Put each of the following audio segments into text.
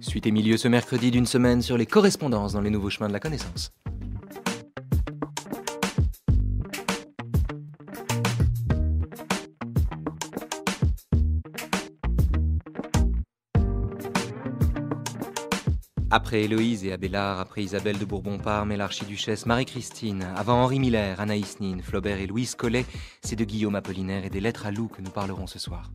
Suite et milieu ce mercredi d'une semaine sur les correspondances dans les nouveaux chemins de la connaissance. Après Héloïse et Abélard, après Isabelle de Bourbon-Parme et l'archiduchesse Marie-Christine, avant Henri Miller, Anaïs Nin, Flaubert et Louise Collet, c'est de Guillaume Apollinaire et des lettres à Lou que nous parlerons ce soir.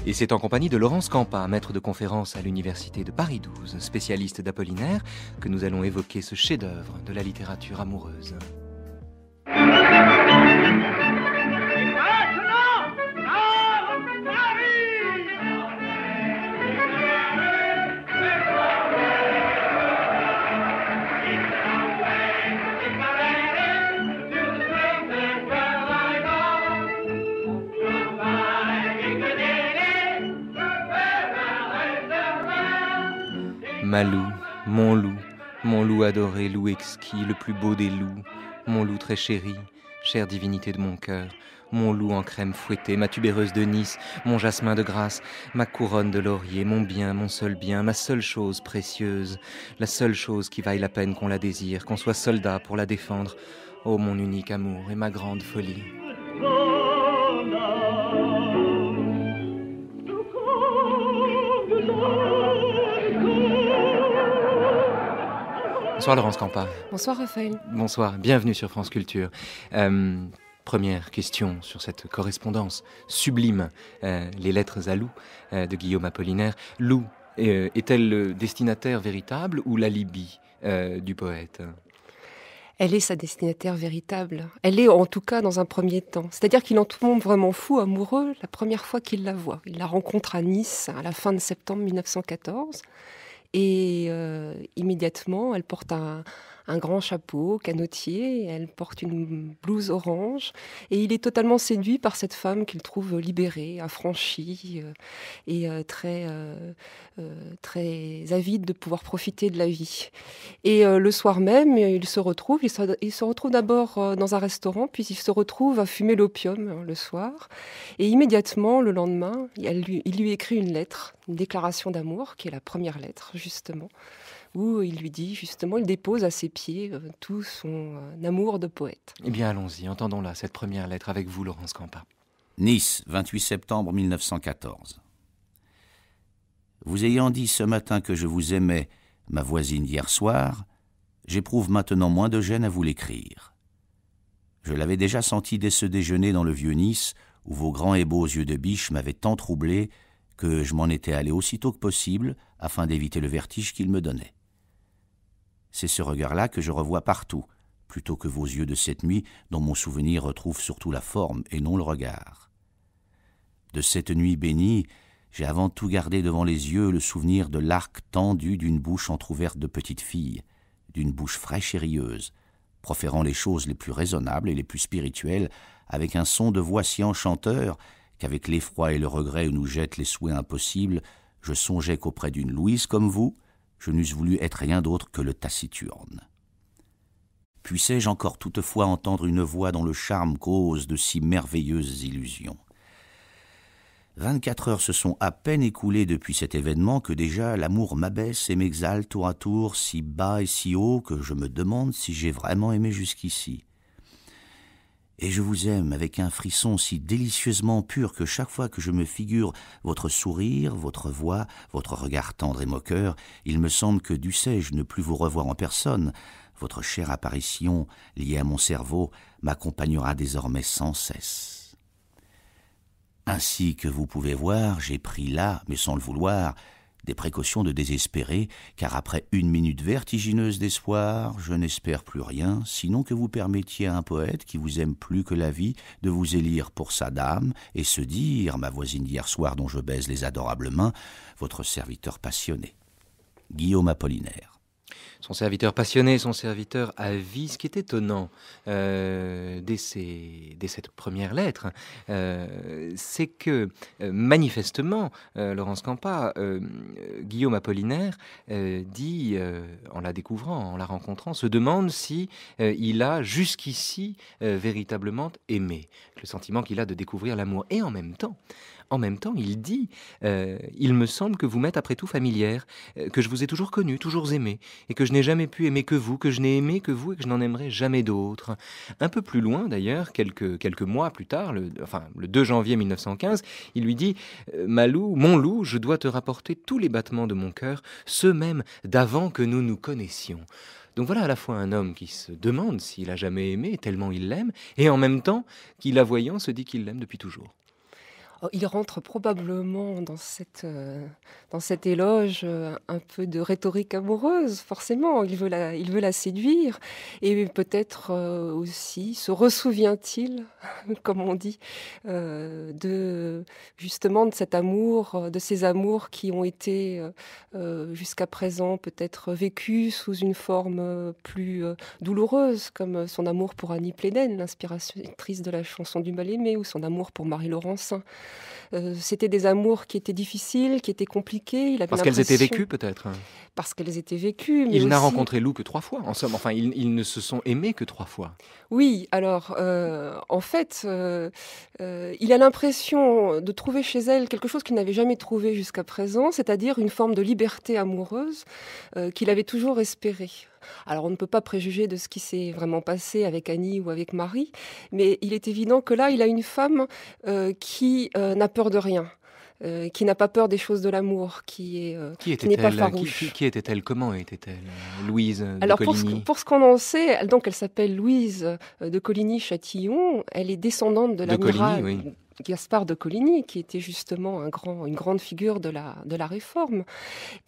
Et c'est en compagnie de Laurence Campa, maître de conférence à l'université de Paris 12, spécialiste d'Apollinaire, que nous allons évoquer ce chef-d'œuvre de la littérature amoureuse. Ma loup, mon loup adoré, loup exquis, le plus beau des loups, mon loup très chéri, chère divinité de mon cœur, mon loup en crème fouettée, ma tubéreuse de Nice, mon jasmin de Grasse, ma couronne de laurier, mon bien, mon seul bien, ma seule chose précieuse, la seule chose qui vaille la peine qu'on la désire, qu'on soit soldat pour la défendre, ô mon unique amour et ma grande folie. Bonsoir Laurence Campa. Bonsoir Raphaël. Bonsoir, bienvenue sur France Culture. Première question sur cette correspondance sublime, les lettres à Lou de Guillaume Apollinaire. Lou, est-elle le destinataire véritable ou l'alibi du poète ? Elle est sa destinataire véritable. Elle est en tout cas dans un premier temps. C'est-à-dire qu'il en tombe vraiment fou, amoureux, la première fois qu'il la voit. Il la rencontre à Nice à la fin de septembre 1914. Et immédiatement, elle porte un grand chapeau canotier, elle porte une blouse orange, et il est totalement séduit par cette femme qu'il trouve libérée, affranchie, et très avide de pouvoir profiter de la vie. Et le soir même, il se retrouve d'abord dans un restaurant, puis il se retrouve à fumer l'opium le soir, et immédiatement, le lendemain, il lui écrit une lettre, une déclaration d'amour, qui est la première lettre, justement, où il lui dit, justement, il dépose à ses pieds tout son amour de poète. Eh bien, allons-y, entendons-la, cette première lettre avec vous, Laurence Campa. Nice, 28 septembre 1914. Vous ayant dit ce matin que je vous aimais, ma voisine hier soir, j'éprouve maintenant moins de gêne à vous l'écrire. Je l'avais déjà senti dès ce déjeuner dans le vieux Nice, où vos grands et beaux yeux de biche m'avaient tant troublé que je m'en étais allé aussitôt que possible afin d'éviter le vertige qu'il me donnait. C'est ce regard-là que je revois partout, plutôt que vos yeux de cette nuit dont mon souvenir retrouve surtout la forme et non le regard. De cette nuit bénie, j'ai avant tout gardé devant les yeux le souvenir de l'arc tendu d'une bouche entr'ouverte de petite fille, d'une bouche fraîche et rieuse, proférant les choses les plus raisonnables et les plus spirituelles, avec un son de voix si enchanteur qu'avec l'effroi et le regret où nous jettent les souhaits impossibles, je songeais qu'auprès d'une Louise comme vous, je n'eusse voulu être rien d'autre que le taciturne. Puissais-je encore toutefois entendre une voix dont le charme cause de si merveilleuses illusions ? 24 heures se sont à peine écoulées depuis cet événement que déjà l'amour m'abaisse et m'exalte tour à tour si bas et si haut que je me demande si j'ai vraiment aimé jusqu'ici. Et je vous aime avec un frisson si délicieusement pur que chaque fois que je me figure votre sourire, votre voix, votre regard tendre et moqueur, il me semble que dussé-je ne plus vous revoir en personne, votre chère apparition, liée à mon cerveau, m'accompagnera désormais sans cesse. Ainsi que vous pouvez voir, j'ai pris là, mais sans le vouloir, des précautions de désespérer, car après une minute vertigineuse d'espoir, je n'espère plus rien, sinon que vous permettiez à un poète qui vous aime plus que la vie de vous élire pour sa dame et se dire, ma voisine d'hier soir dont je baise les adorables mains, votre serviteur passionné. Guillaume Apollinaire. son serviteur passionné, son serviteur à vie. Ce qui est étonnant dès cette première lettre, c'est que manifestement, Laurence Campa, Guillaume Apollinaire dit, en la découvrant, en la rencontrant, se demande si il a jusqu'ici véritablement aimé, le sentiment qu'il a de découvrir l'amour. Et en même temps, il dit il me semble que vous m'êtes après tout familière, que je vous ai toujours connu, toujours aimé, et que je n'ai jamais pu aimer que vous, que je n'ai aimé que vous et que je n'en aimerai jamais d'autre. Un peu plus loin d'ailleurs, quelques mois plus tard, le 2 janvier 1915, il lui dit Malou, mon loup, je dois te rapporter tous les battements de mon cœur, ceux même d'avant que nous nous connaissions. Donc voilà à la fois un homme qui se demande s'il a jamais aimé, tellement il l'aime, et en même temps, qui la voyant se dit qu'il l'aime depuis toujours. Il rentre probablement dans cet éloge un peu de rhétorique amoureuse, forcément. Il veut la séduire. Et peut-être aussi se ressouvient-il, comme on dit, justement de cet amour, de ces amours qui ont été jusqu'à présent peut-être vécus sous une forme plus douloureuse, comme son amour pour Annie Pléden, l'inspiratrice de la chanson du Mal-aimé, ou son amour pour Marie Laurencin. C'était des amours qui étaient difficiles, qui étaient compliqués. Parce qu'elles étaient vécues, peut-être. Parce qu'elles étaient vécues. Mais il n'a aussi... rencontré Lou que 3 fois, en somme. Enfin, ils ne se sont aimés que 3 fois. Oui, alors, en fait, il a l'impression de trouver chez elle quelque chose qu'il n'avait jamais trouvé jusqu'à présent, c'est-à-dire une forme de liberté amoureuse qu'il avait toujours espérée. Alors, on ne peut pas préjuger de ce qui s'est vraiment passé avec Annie ou avec Marie, mais il est évident que là, il a une femme qui n'a peur de rien. Qui n'a pas peur des choses de l'amour, qui n'est pas farouche. Qui était-elle? Comment était-elle? Louise de Coligny. Alors, pour ce qu'on en sait, donc elle s'appelle Louise de Coligny-Châtillon. Elle est descendante de l'amiral Gaspard de Coligny, qui était justement une grande figure de la Réforme.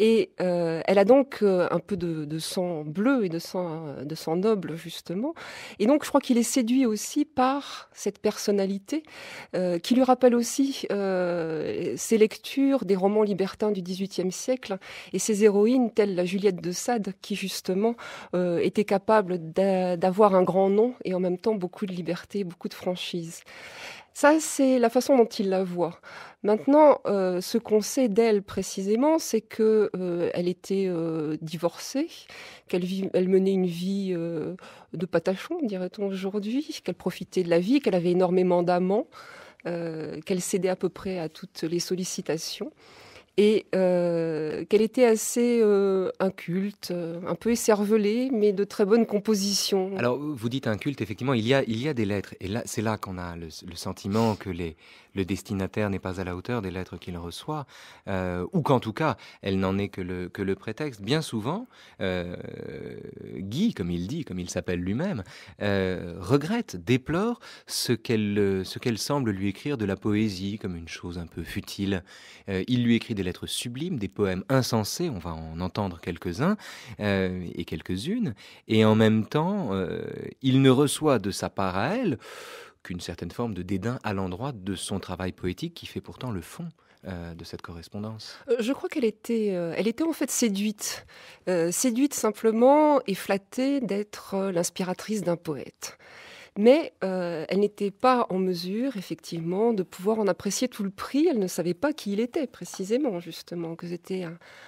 Et elle a donc un peu de sang bleu et de sang noble, justement. Et donc, je crois qu'il est séduit aussi par cette personnalité qui lui rappelle aussi ses lectures des romans libertins du XVIIIe siècle et ses héroïnes telles la Juliette de Sade, qui justement était capable d'avoir un grand nom et en même temps beaucoup de liberté, beaucoup de franchise. Ça, c'est la façon dont il la voit. Maintenant, ce qu'on sait d'elle précisément, c'est qu'elle était divorcée, qu'elle menait une vie de patachon, dirait-on aujourd'hui, qu'elle profitait de la vie, qu'elle avait énormément d'amants, qu'elle cédait à peu près à toutes les sollicitations. Et qu'elle était assez inculte, un peu écervelée, mais de très bonne composition. Alors, vous dites inculte, effectivement, il y a des lettres. Et là, c'est là qu'on a le sentiment que le destinataire n'est pas à la hauteur des lettres qu'il reçoit, ou qu'en tout cas, elle n'en est que le prétexte. Bien souvent, Guy, comme il s'appelle lui-même, regrette, déplore ce qu'elle semble lui écrire de la poésie, comme une chose un peu futile. Il lui écrit des lettres sublimes, des poèmes insensés, on va en entendre quelques-uns et quelques-unes, et en même temps, il ne reçoit de sa part à elle qu'une certaine forme de dédain à l'endroit de son travail poétique qui fait pourtant le fond de cette correspondance. Je crois qu'elle était en fait séduite simplement et flattée d'être l'inspiratrice d'un poète. Mais elle n'était pas en mesure, effectivement, de pouvoir en apprécier tout le prix. Elle ne savait pas qui il était, précisément, justement, que c'était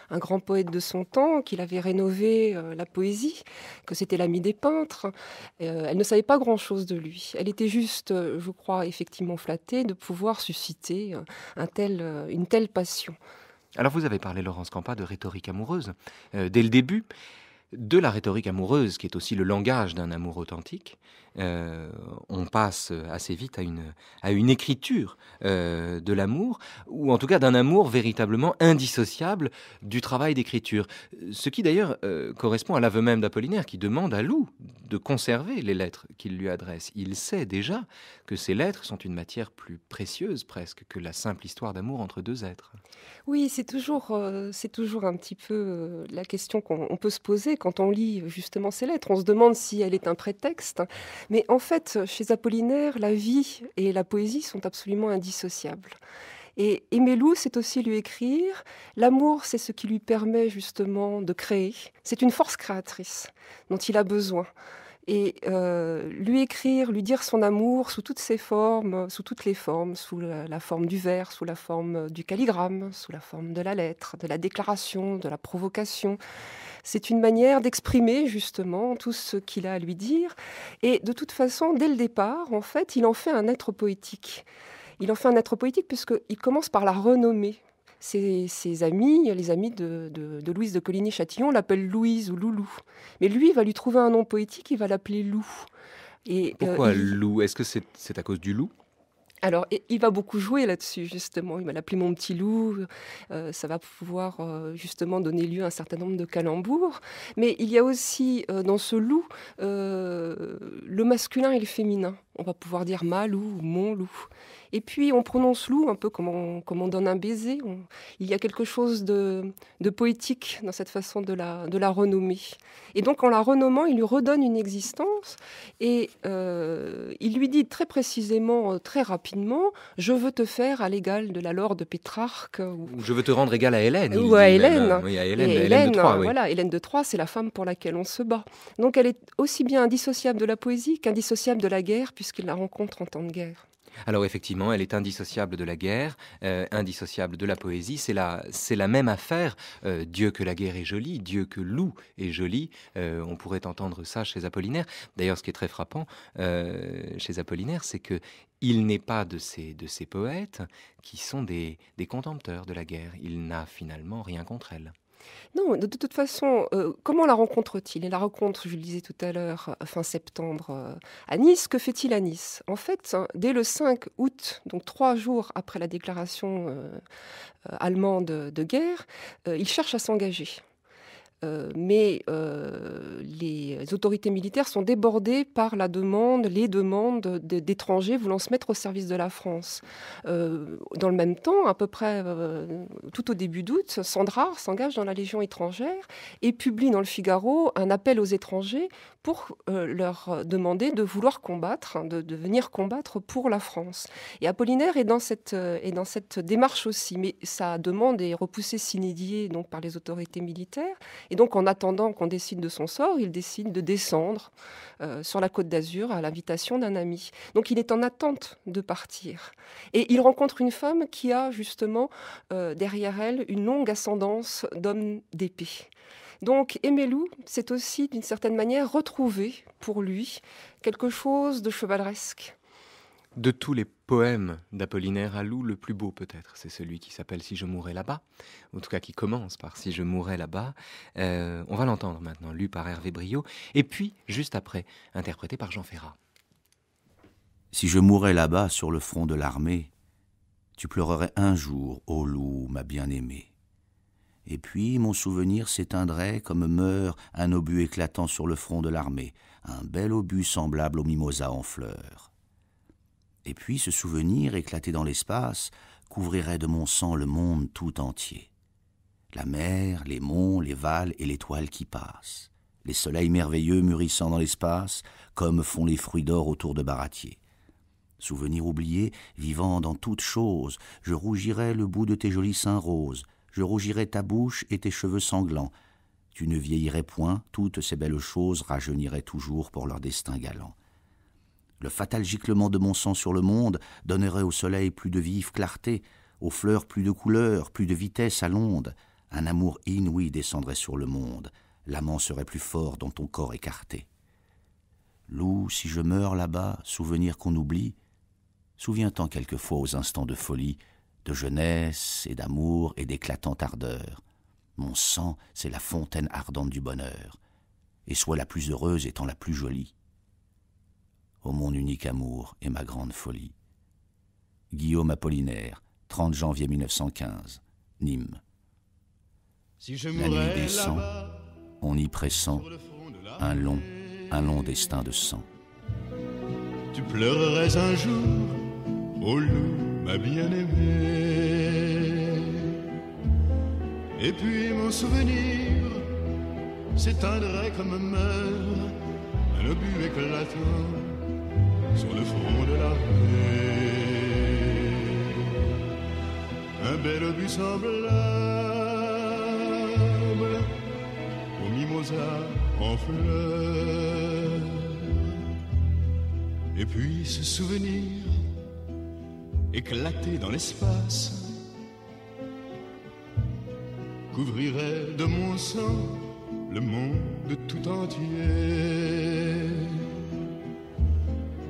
un grand poète de son temps, qu'il avait rénové la poésie, que c'était l'ami des peintres. Elle ne savait pas grand-chose de lui. Elle était juste, je crois, effectivement flattée de pouvoir susciter une telle passion. Alors vous avez parlé, Laurence Campa, de rhétorique amoureuse. Dès le début, de la rhétorique amoureuse, qui est aussi le langage d'un amour authentique, on passe assez vite à une écriture de l'amour, ou en tout cas d'un amour véritablement indissociable du travail d'écriture. Ce qui d'ailleurs correspond à l'aveu même d'Apollinaire, qui demande à Lou de conserver les lettres qu'il lui adresse. Il sait déjà que ces lettres sont une matière plus précieuse presque que la simple histoire d'amour entre deux êtres. Oui, c'est toujours un petit peu la question qu'on peut se poser quand on lit justement ces lettres. On se demande si elle est un prétexte. Mais en fait, chez Apollinaire, la vie et la poésie sont absolument indissociables. Et aimer loup, c'est aussi lui écrire. L'amour, c'est ce qui lui permet justement de créer. C'est une force créatrice dont il a besoin. Et lui écrire, lui dire son amour sous toutes ses formes, sous toutes les formes, sous la forme du vers, sous la forme du calligramme, sous la forme de la lettre, de la déclaration, de la provocation. C'est une manière d'exprimer justement tout ce qu'il a à lui dire. Et de toute façon, dès le départ, en fait, il en fait un être poétique. Il en fait un être poétique puisqu'il commence par la renommer. Ses amis, les amis de Louise de Coligny-Châtillon, l'appellent Louise ou Loulou. Mais lui, il va lui trouver un nom poétique, il va l'appeler Loup. Et pourquoi loup? Est-ce que c'est à cause du loup? Alors, il va beaucoup jouer là-dessus, justement. Il va l'appeler mon petit loup. Ça va pouvoir, justement, donner lieu à un certain nombre de calembours. Mais il y a aussi, dans ce loup, le masculin et le féminin. On va pouvoir dire ma loup ou mon loup. Et puis, on prononce loup un peu comme on donne un baiser. Il y a quelque chose de poétique dans cette façon de la renommer. Et donc, en la renommant, il lui redonne une existence. Et il lui dit très précisément, très rapidement, « Je veux te faire à l'égal de la Laure de Pétrarque. » Je veux te rendre égal à Hélène. Ou à Hélène. Oui, à Hélène de Troie. Oui. Voilà, Hélène de Troie, c'est la femme pour laquelle on se bat. Donc, elle est aussi bien indissociable de la poésie qu'indissociable de la guerre, puisqu'il la rencontre en temps de guerre. Alors effectivement, elle est indissociable de la guerre, indissociable de la poésie. C'est la même affaire. Dieu que la guerre est jolie, Dieu que loup est joli. On pourrait entendre ça chez Apollinaire. D'ailleurs, ce qui est très frappant chez Apollinaire, c'est que il n'est pas de ces poètes qui sont des contempteurs de la guerre. Il n'a finalement rien contre elle. Non, de toute façon, comment la rencontre-t-il? Il la rencontre, je le disais tout à l'heure, fin septembre, à Nice. Que fait-il à Nice? En fait, dès le 5 août, donc 3 jours après la déclaration allemande de guerre, il cherche à s'engager. Mais les autorités militaires sont débordées par les demandes d'étrangers voulant se mettre au service de la France. Dans le même temps, à peu près tout au début d'août, Sandrard s'engage dans la Légion étrangère et publie dans le Figaro un appel aux étrangers pour leur demander de vouloir combattre, de venir combattre pour la France. Et Apollinaire est dans cette démarche aussi, mais sa demande est repoussée sine die donc par les autorités militaires. Et donc, en attendant qu'on décide de son sort, il décide de descendre sur la Côte d'Azur à l'invitation d'un ami. Donc, il est en attente de partir. Et il rencontre une femme qui a justement derrière elle une longue ascendance d'homme d'épée. Donc, aimer loup, c'est aussi, d'une certaine manière, retrouver pour lui quelque chose de chevaleresque. De tous les poèmes d'Apollinaire à loup, le plus beau peut-être, c'est celui qui s'appelle « Si je mourais là-bas », en tout cas qui commence par « Si je mourais là-bas ». On va l'entendre maintenant, lu par Hervé Briot, et puis, juste après, interprété par Jean Ferrat. Si je mourais là-bas sur le front de l'armée, tu pleurerais un jour, ô loup, ma bien-aimée. Et puis mon souvenir s'éteindrait comme meurt un obus éclatant sur le front de l'armée, un bel obus semblable au mimosa en fleurs. Et puis ce souvenir, éclaté dans l'espace, couvrirait de mon sang le monde tout entier. La mer, les monts, les vals et l'étoile qui passe. Les soleils merveilleux mûrissant dans l'espace, comme font les fruits d'or autour de Baratier. Souvenir oublié, vivant dans toutes choses, je rougirais le bout de tes jolis seins roses, je rougirais ta bouche et tes cheveux sanglants. Tu ne vieillirais point, toutes ces belles choses rajeuniraient toujours pour leur destin galant. Le fatal giclement de mon sang sur le monde donnerait au soleil plus de vive clarté, aux fleurs plus de couleur, plus de vitesse à l'onde. Un amour inouï descendrait sur le monde, l'amant serait plus fort dans ton corps écarté. Loup, si je meurs là-bas, souvenir qu'on oublie, souviens-t'en quelquefois aux instants de folie, de jeunesse et d'amour et d'éclatante ardeur. Mon sang, c'est la fontaine ardente du bonheur, et sois la plus heureuse étant la plus jolie. Ô mon unique amour et ma grande folie. Guillaume Apollinaire, 30 janvier 1915, Nîmes. La nuit descend, on y pressent un long destin de sang. Tu pleurerais un jour, ô loup, ma bien-aimée. Et puis mon souvenir s'éteindrait comme meurt un obus éclatant sur le front de l'armée. un bel obus semblable au mimosa en fleurs. Et puis ce souvenir éclaté dans l'espace couvrirait de mon sang le monde tout entier.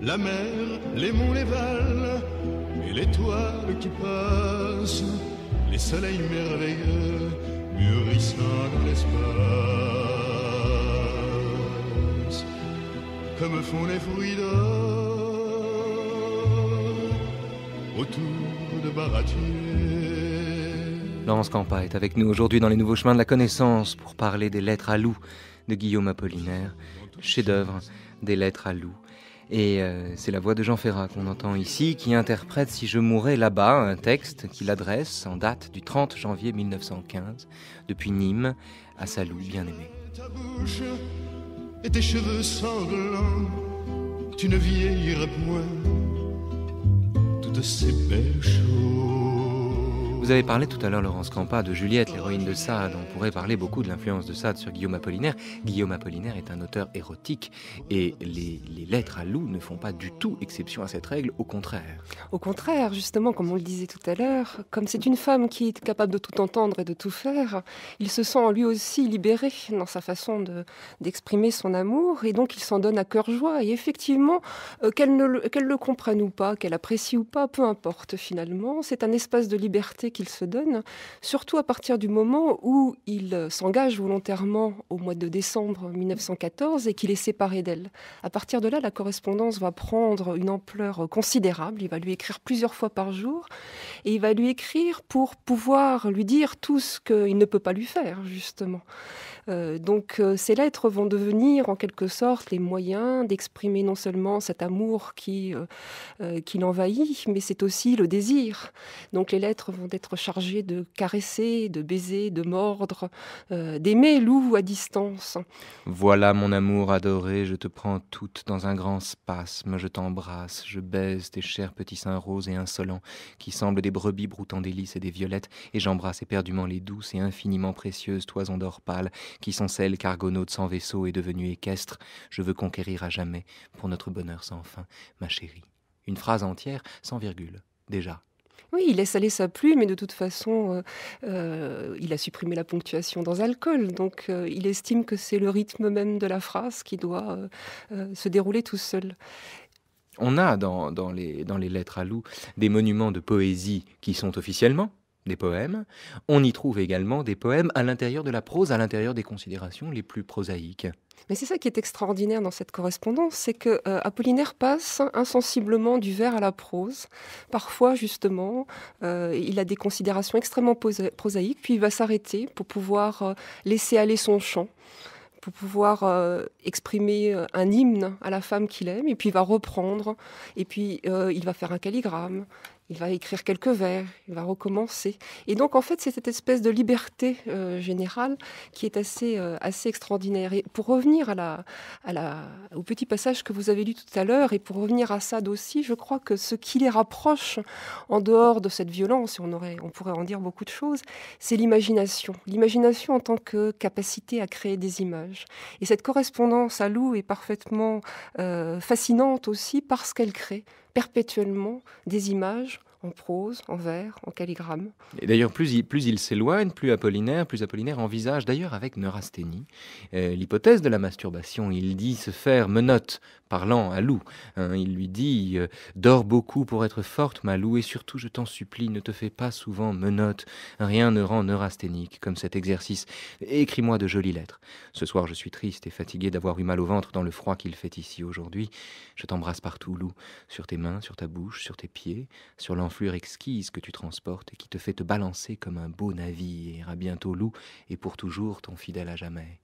La mer, les monts, les vals et l'étoile qui passe, les soleils merveilleux mûrissant dans l'espace, comme font les fruits d'or autour de Baratier. Laurence Campa est avec nous aujourd'hui dans les Nouveaux Chemins de la Connaissance pour parler des Lettres à Lou de Guillaume Apollinaire, chef-d'œuvre des Lettres à Lou. Et c'est la voix de Jean Ferrat qu'on entend ici, qui interprète « Si je mourais là-bas », un texte qu'il adresse en date du 30 janvier 1915, depuis Nîmes, à sa Lou bien-aimée. Ta bouche et tes cheveux sanglants, tu ne vieillirais point, toutes ces belles choses. Vous avez parlé tout à l'heure, Laurence Campa, de Juliette, l'héroïne de Sade. On pourrait parler beaucoup de l'influence de Sade sur Guillaume Apollinaire. Guillaume Apollinaire est un auteur érotique et les Lettres à Lou ne font pas du tout exception à cette règle, au contraire. Au contraire, justement, comme on le disait tout à l'heure, comme c'est une femme qui est capable de tout entendre et de tout faire, il se sent lui aussi libéré dans sa façon d'exprimer son amour et donc il s'en donne à cœur joie. Et effectivement, qu'elle le comprenne ou pas, qu'elle apprécie ou pas, peu importe finalement, c'est un espace de liberté qu'il se donne, surtout à partir du moment où il s'engage volontairement au mois de décembre 1914 et qu'il est séparé d'elle. À partir de là, la correspondance va prendre une ampleur considérable. Il va lui écrire plusieurs fois par jour et il va lui écrire pour pouvoir lui dire tout ce qu'il ne peut pas lui faire, justement. Donc ces lettres vont devenir en quelque sorte les moyens d'exprimer non seulement cet amour qui l'envahit, mais c'est aussi le désir. Donc les lettres vont être chargées de caresser, de baiser, de mordre, d'aimer Lou à distance. Voilà mon amour adoré, je te prends toute dans un grand spasme, je t'embrasse, je baise tes chers petits seins roses et insolents qui semblent des brebis broutant des lys et des violettes, et j'embrasse éperdument les douces et infiniment précieuses toisons d'or pâle qui sont celles qu'Argonaute sans vaisseau est devenu équestre. Je veux conquérir à jamais, pour notre bonheur sans fin, ma chérie. Une phrase entière, sans virgule, déjà. Oui, il laisse aller sa plume, mais de toute façon, il a supprimé la ponctuation dans alcool. Donc, il estime que c'est le rythme même de la phrase qui doit se dérouler tout seul. On a dans les Lettres à Lou des monuments de poésie qui sont officiellement des poèmes. On y trouve également des poèmes à l'intérieur de la prose, à l'intérieur des considérations les plus prosaïques. Mais c'est ça qui est extraordinaire dans cette correspondance, c'est que Apollinaire passe insensiblement du vers à la prose. Parfois, justement, il a des considérations extrêmement prosaïques, puis il va s'arrêter pour pouvoir laisser aller son chant, pour pouvoir exprimer un hymne à la femme qu'il aime, et puis il va reprendre, et puis il va faire un calligramme. Il va écrire quelques vers, il va recommencer. Et donc, en fait, c'est cette espèce de liberté générale qui est assez extraordinaire. Et pour revenir au petit passage que vous avez lu tout à l'heure, et pour revenir à Sade aussi, je crois que ce qui les rapproche, en dehors de cette violence, et on pourrait en dire beaucoup de choses, c'est l'imagination. L'imagination en tant que capacité à créer des images. Et cette correspondance à Lou est parfaitement fascinante aussi parce qu'elle crée perpétuellement des images en prose, en vers, en calligramme. Et d'ailleurs, plus il s'éloigne, plus Apollinaire envisage, d'ailleurs avec neurasthénie, l'hypothèse de la masturbation. Il dit se faire menottes, parlant à Lou. Il lui dit « Dors beaucoup pour être forte, ma Lou, et surtout, je t'en supplie, ne te fais pas souvent menottes. Rien ne rend neurasthénique comme cet exercice. Écris-moi de jolies lettres. Ce soir, je suis triste et fatigué d'avoir eu mal au ventre dans le froid qu'il fait ici aujourd'hui. Je t'embrasse partout, Lou, sur tes mains, sur ta bouche, sur tes pieds, sur l'enflure exquise que tu transportes et qui te fait te balancer comme un beau navire. À bientôt, Lou, et pour toujours ton fidèle à jamais. »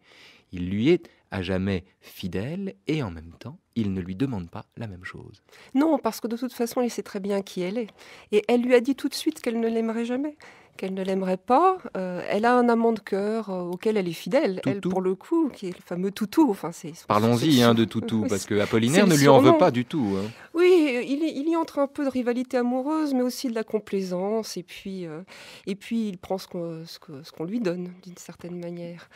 Il lui est à jamais fidèle et en même temps, il ne lui demande pas la même chose. Non, parce que de toute façon, il sait très bien qui elle est. Et elle lui a dit tout de suite qu'elle ne l'aimerait jamais, qu'elle ne l'aimerait pas. Elle a un amant de cœur auquel elle est fidèle, elle Toutou. pour le coup, qui est le fameux Toutou. Enfin, Parlons-y de Toutou, Oui, parce que Apollinaire c'est ne le lui en veut surnom. pas du tout. Hein. Oui, il y entre un peu de rivalité amoureuse, mais aussi de la complaisance. Et puis il prend ce qu'on lui donne, d'une certaine manière.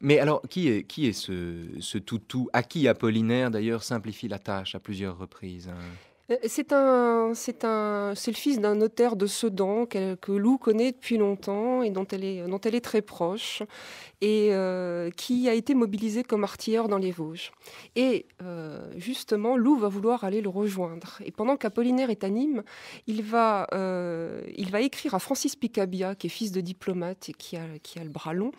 Mais alors, qui est ce Toutou, à qui Apollinaire, d'ailleurs, simplifie la tâche à plusieurs reprises, hein. C'est le fils d'un notaire de Sedan que Lou connaît depuis longtemps et dont elle est très proche et qui a été mobilisé comme artilleur dans les Vosges. Et justement, Lou va vouloir aller le rejoindre. Et pendant qu'Apollinaire est à Nîmes, il va écrire à Francis Picabia, qui est fils de diplomate et qui a le bras long,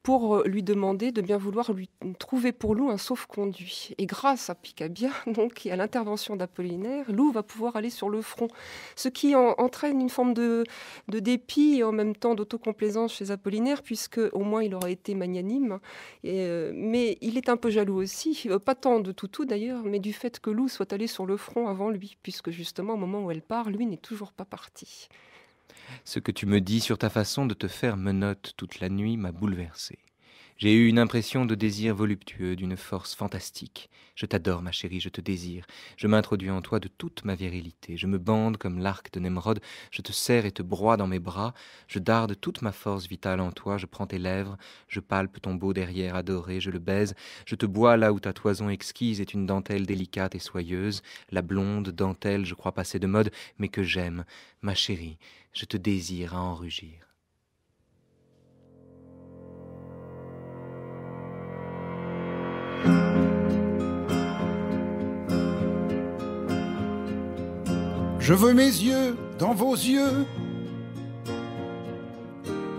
pour lui demander de bien vouloir lui trouver pour Lou un sauf-conduit. Et grâce à Picabia, donc, et à l'intervention d'Apollinaire, Lou va pouvoir aller sur le front. Ce qui entraîne une forme de dépit et en même temps d'autocomplaisance chez Apollinaire, puisque au moins il aura été magnanime. Mais il est un peu jaloux aussi, pas tant de Toutou d'ailleurs, mais du fait que Lou soit allé sur le front avant lui, puisque justement au moment où elle part, lui n'est toujours pas parti. Ce que tu me dis sur ta façon de te faire menotte toute la nuit m'a bouleversé. J'ai eu une impression de désir voluptueux, d'une force fantastique. Je t'adore, ma chérie, je te désire. Je m'introduis en toi de toute ma virilité. Je me bande comme l'arc de Nemrod. Je te serre et te broie dans mes bras. Je darde toute ma force vitale en toi. Je prends tes lèvres. Je palpe ton beau derrière adoré. Je le baise. Je te bois là où ta toison exquise est une dentelle délicate et soyeuse. La blonde dentelle, je crois passer de mode, mais que j'aime. Ma chérie, je te désire à en rugir. Je veux mes yeux dans vos yeux,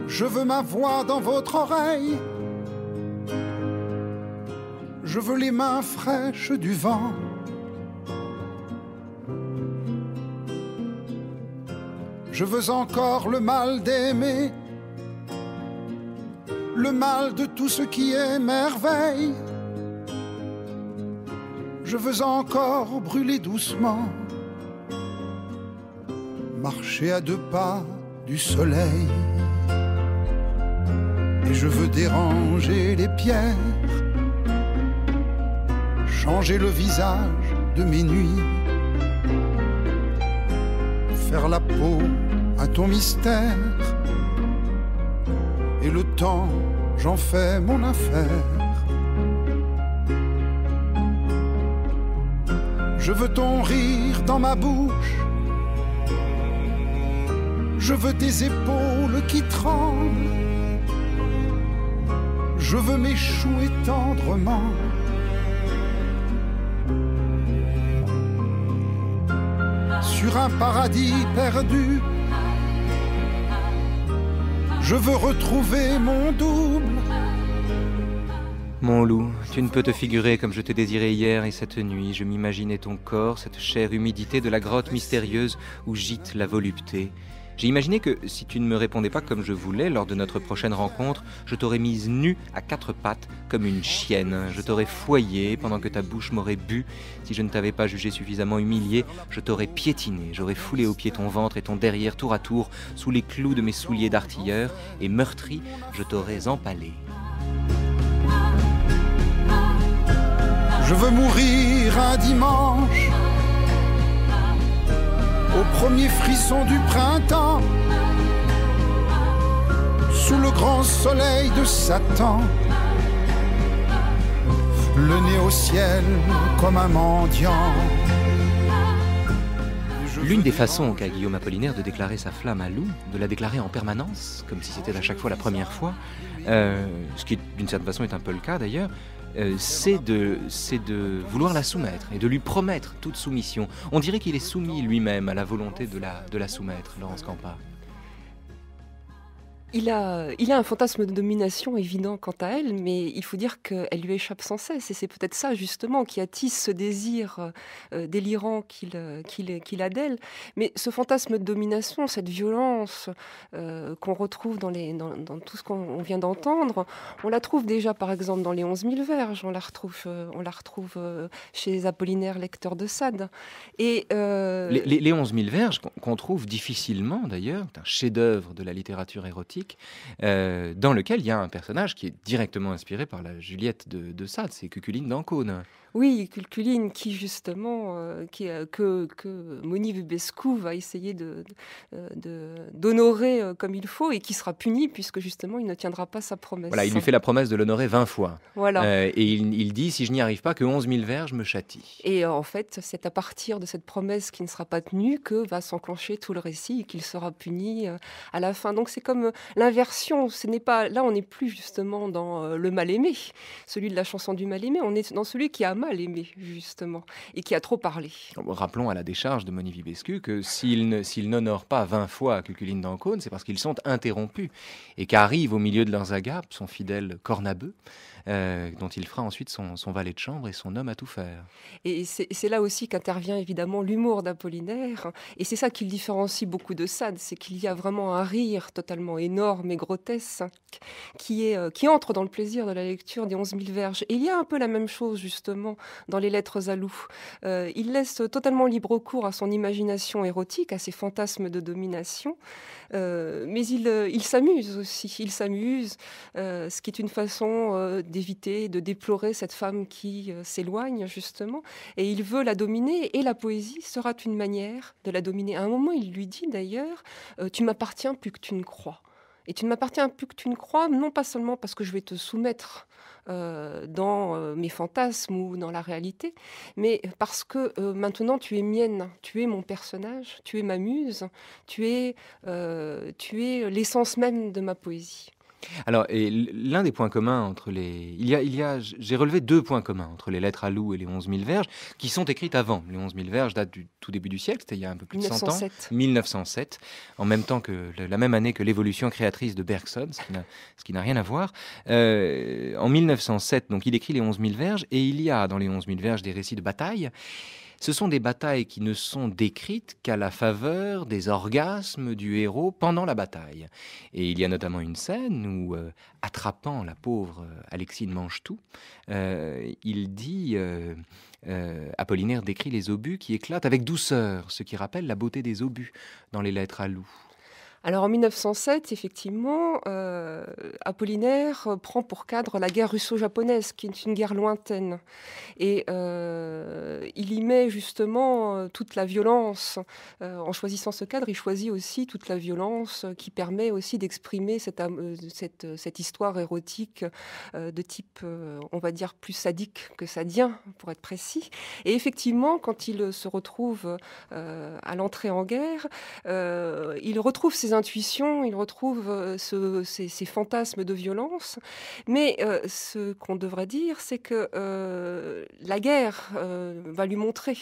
je veux ma voix dans votre oreille, je veux les mains fraîches du vent, je veux encore le mal d'aimer, le mal de tout ce qui est merveille, je veux encore brûler doucement, marcher à 2 pas du soleil. Et je veux déranger les pierres, changer le visage de mes nuits, faire la peau à ton mystère. Et le temps, j'en fais mon affaire. Je veux ton rire dans ma bouche, je veux tes épaules qui tremblent, je veux m'échouer tendrement. Sur un paradis perdu, je veux retrouver mon double. Mon loup, tu ne peux te figurer comme je te désirais hier et cette nuit. Je m'imaginais ton corps, cette chère humidité de la grotte mystérieuse où gîte la volupté. J'ai imaginé que si tu ne me répondais pas comme je voulais lors de notre prochaine rencontre, je t'aurais mise nue à 4 pattes comme une chienne. Je t'aurais foyé pendant que ta bouche m'aurait bu. Si je ne t'avais pas jugé suffisamment humilié, je t'aurais piétiné. J'aurais foulé aux pieds ton ventre et ton derrière tour à tour sous les clous de mes souliers d'artilleur et meurtri, je t'aurais empalé. Je veux mourir un dimanche, au premier frisson du printemps, sous le grand soleil de Satan, le nez au ciel comme un mendiant. L'une des façons qu'a Guillaume Apollinaire de déclarer sa flamme à Lou, de la déclarer en permanence, comme si c'était à chaque fois la première fois, ce qui d'une certaine façon est un peu le cas d'ailleurs, c'est de vouloir la soumettre et de lui promettre toute soumission. On dirait qu'il est soumis lui-même à la volonté de la soumettre, Laurence Campa. Il a un fantasme de domination évident quant à elle, mais il faut dire qu'elle lui échappe sans cesse. Et c'est peut-être ça, justement, qui attise ce désir délirant qu'il a d'elle. Mais ce fantasme de domination, cette violence qu'on retrouve dans tout ce qu'on vient d'entendre, on la trouve déjà, par exemple, dans les 11 000 verges. On la retrouve chez Apollinaire, lecteur de Sade. Et, les 11 000 verges, qu'on trouve difficilement, d'ailleurs, c'est un chef-d'œuvre de la littérature érotique, dans lequel il y a un personnage qui est directement inspiré par la Juliette de Sade, c'est Cuculine d'Ancône. Oui, Cuculine qui justement, que Moni Vubescu va essayer d'honorer comme il faut et qui sera puni puisque justement il ne tiendra pas sa promesse. Voilà, il lui fait la promesse de l'honorer 20 fois. Voilà. Et il dit, si je n'y arrive pas, que 11 000 verges me châtient. Et en fait, c'est à partir de cette promesse qui ne sera pas tenue que va s'enclencher tout le récit et qu'il sera puni à la fin. Donc c'est comme l'inversion. Là, on n'est plus justement dans le mal-aimé, celui de la chanson du mal-aimé. On est dans celui qui a mal aimé, justement, et qui a trop parlé. Rappelons à la décharge de Moni Vubescu que s'ils n'honorent pas 20 fois Cuculine d'Ancône, c'est parce qu'ils sont interrompus et qu'arrive au milieu de leurs agapes son fidèle Cornabeu, dont il fera ensuite son valet de chambre et son homme à tout faire. Et c'est là aussi qu'intervient évidemment l'humour d'Apollinaire, et c'est ça qui le différencie beaucoup de Sade, c'est qu'il y a vraiment un rire totalement énorme et grotesque qui entre dans le plaisir de la lecture des 11 000 verges. Et il y a un peu la même chose justement dans les lettres à Loup. Il laisse totalement libre cours à son imagination érotique, à ses fantasmes de domination, mais il s'amuse aussi. Il s'amuse, ce qui est une façon d'éviter, de déplorer cette femme qui s'éloigne justement, et il veut la dominer, et la poésie sera une manière de la dominer. À un moment, il lui dit d'ailleurs « Tu m'appartiens plus que tu ne crois ». Et tu ne m'appartiens plus que tu ne crois, non pas seulement parce que je vais te soumettre dans mes fantasmes ou dans la réalité, mais parce que maintenant tu es mienne, tu es mon personnage, tu es ma muse, tu es l'essence même de ma poésie. Alors, et l'un des points communs entre les... J'ai relevé 2 points communs entre les lettres à Loup et les 11 000 verges, qui sont écrites avant. Les 11 000 verges datent du tout début du siècle, c'était il y a un peu plus de 100 ans. 1907, en même temps que la même année que l'évolution créatrice de Bergson, ce qui n'a rien à voir. En 1907, donc, il écrit les 11 000 verges, et il y a dans les 11 000 verges des récits de bataille. Ce sont des batailles qui ne sont décrites qu'à la faveur des orgasmes du héros pendant la bataille. Et il y a notamment une scène où, attrapant la pauvre Alexine Manchetout, Apollinaire décrit les obus qui éclatent avec douceur, ce qui rappelle la beauté des obus dans les lettres à Loup. Alors en 1907, effectivement, Apollinaire prend pour cadre la guerre russo-japonaise, qui est une guerre lointaine. Et il y met justement toute la violence. En choisissant ce cadre, il choisit aussi toute la violence qui permet aussi d'exprimer cette histoire érotique de type, on va dire, plus sadique que sadien, pour être précis. Et effectivement, quand il se retrouve à l'entrée en guerre, il retrouve ses intuitions, il retrouve ces fantasmes de violence. Mais ce qu'on devrait dire, c'est que la guerre va lui montrer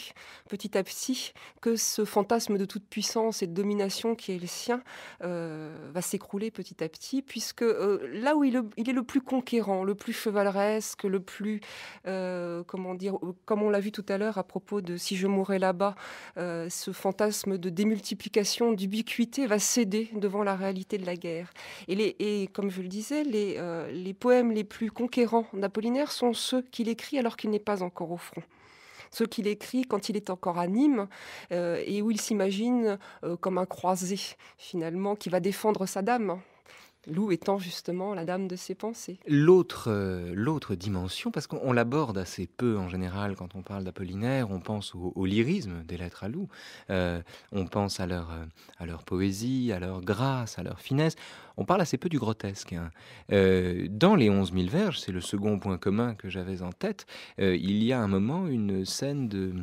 petit à petit que ce fantasme de toute puissance et de domination qui est le sien va s'écrouler petit à petit, puisque là où il est le plus conquérant, le plus chevaleresque, le plus, comment dire, comme on l'a vu tout à l'heure à propos de « Si je mourais là-bas », ce fantasme de démultiplication, d'ubiquité va céder devant la réalité de la guerre. Et comme je le disais, les poèmes les plus conquérants d'Apollinaire sont ceux qu'il écrit alors qu'il n'est pas encore au front. Ceux qu'il écrit quand il est encore à Nîmes et où il s'imagine comme un croisé, finalement, qui va défendre sa dame. Loup étant justement la dame de ses pensées. L'autre dimension, parce qu'on l'aborde assez peu en général quand on parle d'Apollinaire, on pense au lyrisme des lettres à Loup, on pense à leur poésie, à leur grâce, à leur finesse. On parle assez peu du grotesque. Dans les 11 000 verges, c'est le second point commun que j'avais en tête, il y a un moment une scène de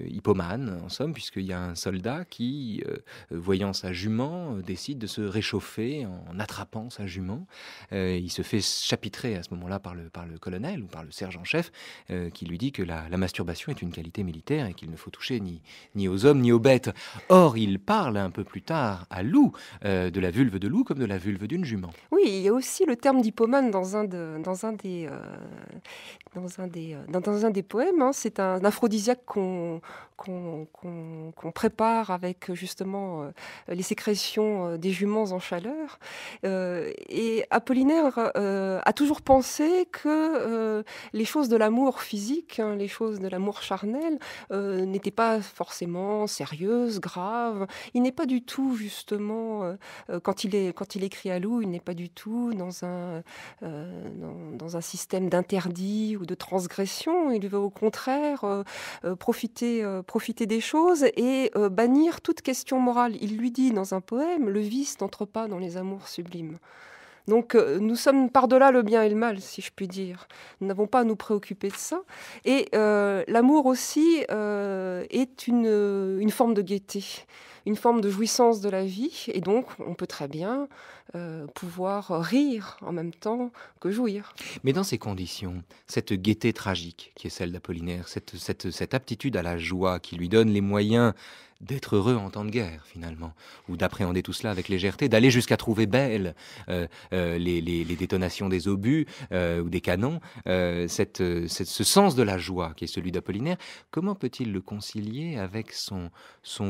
hippomane, en somme, puisqu'il y a un soldat qui, voyant sa jument, décide de se réchauffer en attrapant sa jument. Il se fait chapitrer à ce moment-là par le colonel ou par le sergent-chef qui lui dit que la masturbation est une qualité militaire et qu'il ne faut toucher ni aux hommes ni aux bêtes. Or, il parle un peu plus tard à Loup de la la vulve de loup comme de la vulve d'une jument. Oui, il y a aussi le terme d'hypomane dans un des poèmes. Hein. C'est un aphrodisiaque qu'on prépare avec justement les sécrétions des juments en chaleur. Et Apollinaire a toujours pensé que les choses de l'amour physique, hein, les choses de l'amour charnel, n'étaient pas forcément sérieuses, graves. Il n'est pas du tout, justement, quand il écrit à Loup, il n'est pas du tout dans un système d'interdit ou de transgression. Il veut au contraire profiter des choses et bannir toute question morale. Il lui dit dans un poème, le vice n'entre pas dans les amours sublimes. Donc nous sommes par-delà le bien et le mal, si je puis dire. Nous n'avons pas à nous préoccuper de ça. Et l'amour aussi est une forme de gaieté, une forme de jouissance de la vie. Et donc on peut très bien pouvoir rire en même temps que jouir. Mais dans ces conditions, cette gaieté tragique qui est celle d'Apollinaire, cette aptitude à la joie qui lui donne les moyens d'être heureux en temps de guerre, finalement, ou d'appréhender tout cela avec légèreté, d'aller jusqu'à trouver belles les détonations des obus ou des canons, ce sens de la joie qui est celui d'Apollinaire, comment peut-il le concilier avec son